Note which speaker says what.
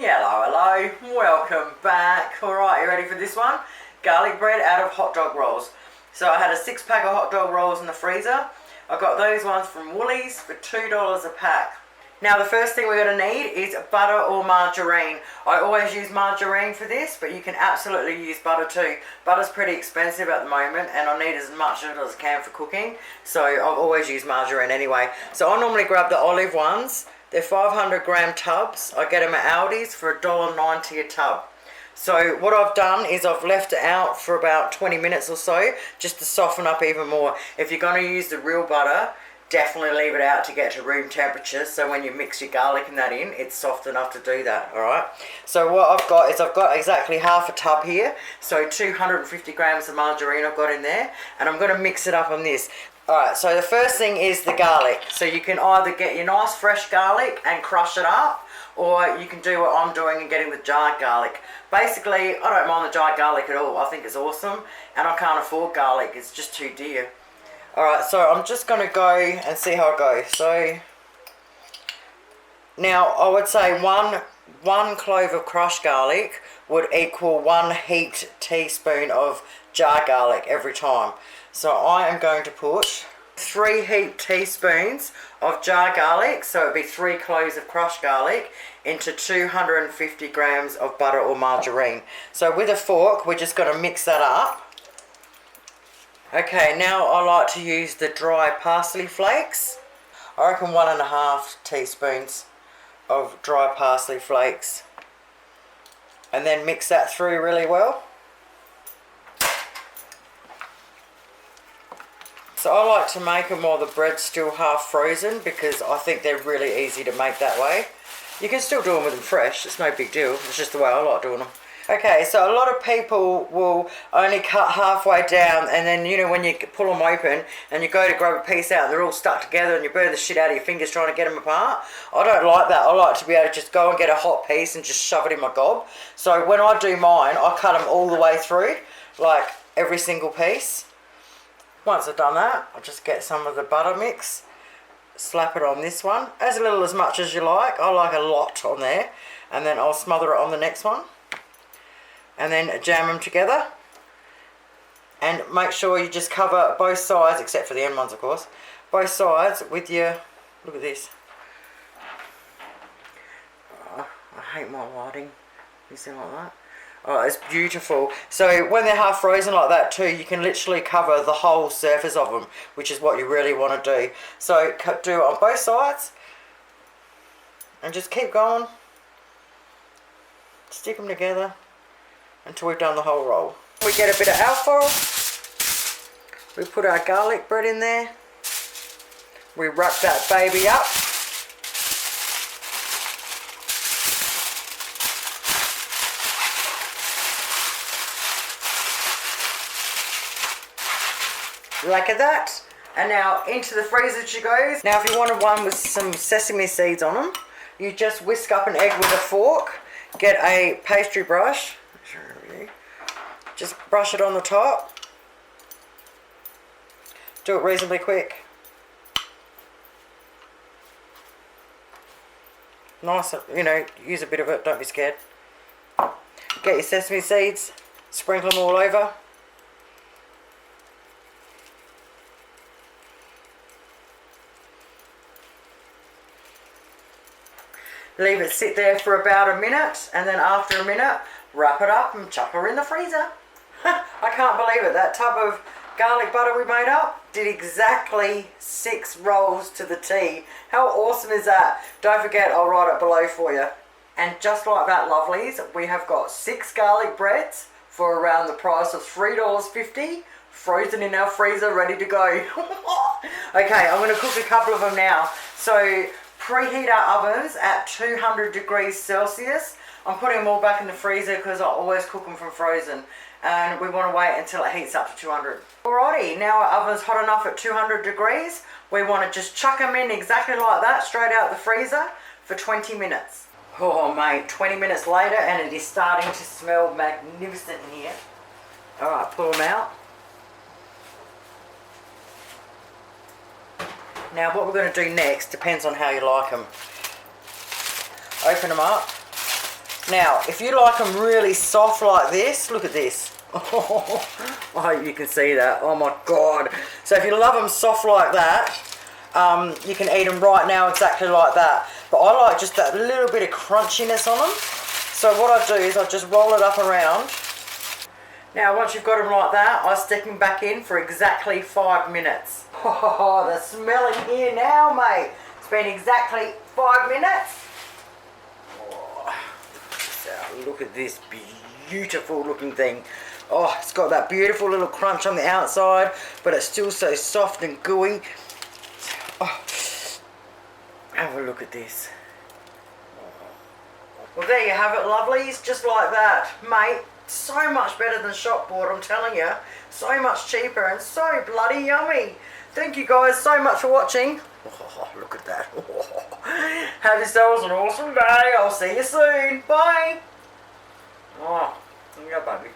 Speaker 1: Hello, welcome back. Alright, you ready for this one? Garlic bread out of hot dog rolls. So I had a 6-pack of hot dog rolls in the freezer. I got those ones from Woolies for $2 a pack. Now the first thing we're going to need is butter or margarine. I always use margarine for this, but you can absolutely use butter too. Butter's pretty expensive at the moment and I need as much of it as I can for cooking. So I've always used margarine anyway. So I normally grab the olive ones. They're 500 gram tubs. I get them at Aldi's for $1.90 a tub. So what I've done is I've left it out for about 20 minutes or so just to soften up even more. If you're going to use the real butter, definitely leave it out to get to room temperature, so when you mix your garlic and that in, it's soft enough to do that. Alright, so what I've got is I've got exactly half a tub here, so 250 grams of margarine I've got in there, and I'm going to mix it up on this. Alright, so the first thing is the garlic. So you can either get your nice fresh garlic and crush it up, or you can do what I'm doing and getting the jarred garlic. Basically, I don't mind the jarred garlic at all. I think it's awesome, and I can't afford garlic. It's just too dear. Alright, so I'm just going to go and see how I go. So, now I would say one clove of crushed garlic would equal 1 heaped teaspoon of jarred garlic every time. So I am going to put 3 heaped teaspoons of jarred garlic, so it would be 3 cloves of crushed garlic, into 250 grams of butter or margarine. So with a fork, we're just going to mix that up. Okay, now I like to use the dry parsley flakes. I reckon 1.5 teaspoons of dry parsley flakes. And then mix that through really well. So I like to make them while the bread's still half frozen because I think they're really easy to make that way. You can still do them with them fresh, it's no big deal, it's just the way I like doing them. Okay, so a lot of people will only cut halfway down, and then, you know, when you pull them open and you go to grab a piece out and they're all stuck together and you burn the shit out of your fingers trying to get them apart. I don't like that. I like to be able to just go and get a hot piece and just shove it in my gob. So when I do mine, I cut them all the way through, like every single piece. Once I've done that, I'll just get some of the butter mix, slap it on this one, as little as much as you like. I like a lot on there, and then I'll smother it on the next one. And then jam them together, and make sure you just cover both sides, except for the end ones of course, both sides with your, look at this. Oh, I hate my lighting, you see like that? Oh, it's beautiful. So when they're half frozen like that too, you can literally cover the whole surface of them, which is what you really want to do. So do it on both sides, and just keep going, stick them together until we've done the whole roll. We get a bit of alfoil, we put our garlic bread in there, we wrap that baby up, like that, and now into the freezer she goes. Now if you wanted one with some sesame seeds on them, you just whisk up an egg with a fork, get a pastry brush, just brush it on the top. Do it reasonably quick. Nice, you know, use a bit of it, don't be scared. Get your sesame seeds, sprinkle them all over. Leave it sit there for about a minute, and then after a minute, wrap it up and chuck her in the freezer. I can't believe it. That tub of garlic butter we made up did exactly 6 rolls to the T. How awesome is that? Don't forget, I'll write it below for you. And just like that, lovelies, we have got 6 garlic breads for around the price of $3.50, frozen in our freezer, ready to go. Okay, I'm going to cook a couple of them now. So preheat our ovens at 200 degrees Celsius. I'm putting them all back in the freezer because I always cook them from frozen, and we want to wait until it heats up to 200. Alrighty, now our oven's hot enough at 200 degrees. We want to just chuck them in exactly like that, straight out the freezer for 20 minutes. Oh mate, 20 minutes later and it is starting to smell magnificent in here. Alright, pull them out. Now what we're going to do next depends on how you like them. Open them up, Now, if you like them really soft like this, look at this. Oh, I hope you can see that. Oh my God. So if you love them soft like that, you can eat them right now exactly like that. But I like just that little bit of crunchiness on them. So what I do is I just roll it up around. Now once you've got them like that, I stick them back in for exactly 5 minutes. Oh, the smell in here now, mate. It's been exactly 5 minutes. Oh, so look at this beautiful looking thing. Oh, it's got that beautiful little crunch on the outside, but it's still so soft and gooey. Oh, have a look at this. Well, there you have it, lovelies, just like that, mate. So much better than shop bought, I'm telling you. So much cheaper and so bloody yummy. Thank you guys so much for watching. Oh, look at that. Oh. Have yourselves an awesome day. I'll see you soon. Bye. Oh, yeah, baby.